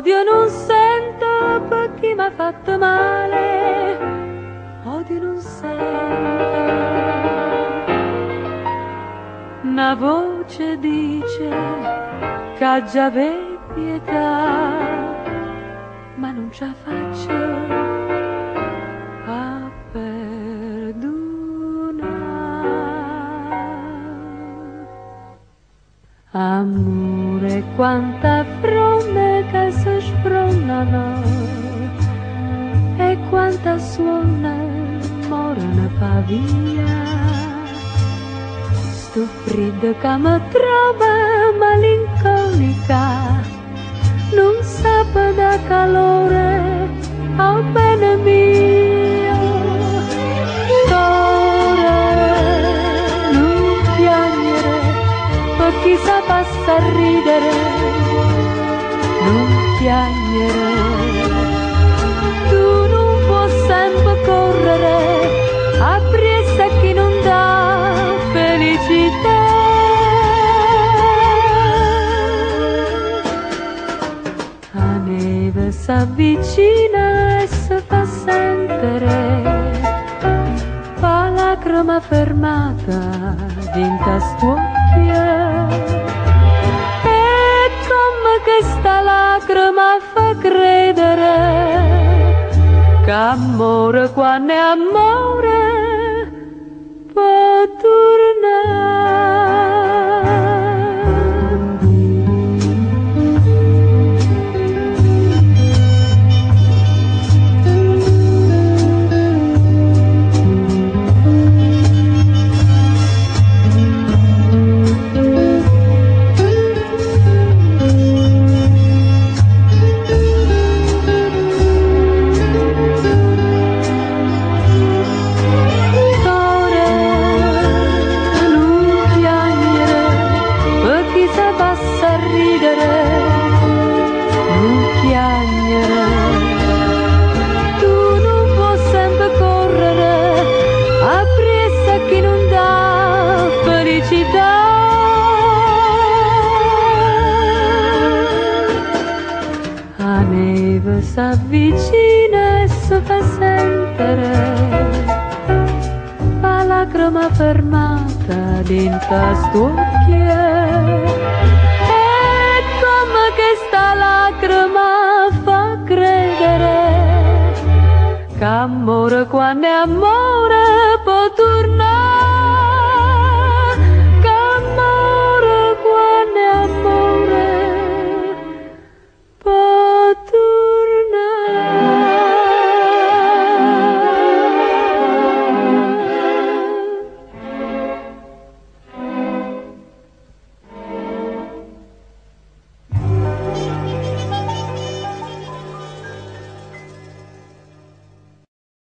Odio non sento per chi mi ha fatto male, odio non sento. Una voce dice che ha già pietà, ma non ce la faccio a perdonare. Amore, quanta fronde che si sfronnano e quanta suona morano pa via. Sto freddo che mi trova malinconica, non sape da calore al bene mio. Cuore, non piangere, per chi sa passa a ridere, non piangere. Tu non puoi sempre correre, appressa chi non dà felicità. La neve s'avvicina e si fa sentire, fa lacrima fermata dinta stuocchia, e come questa lacrima fa credere che amore quando è amore può tornare. La neve s'avvicina e si fa sentire, fa lacrima fermata dinta stuocchia, e come questa lacrima fa credere che amore quando è amore può tornare.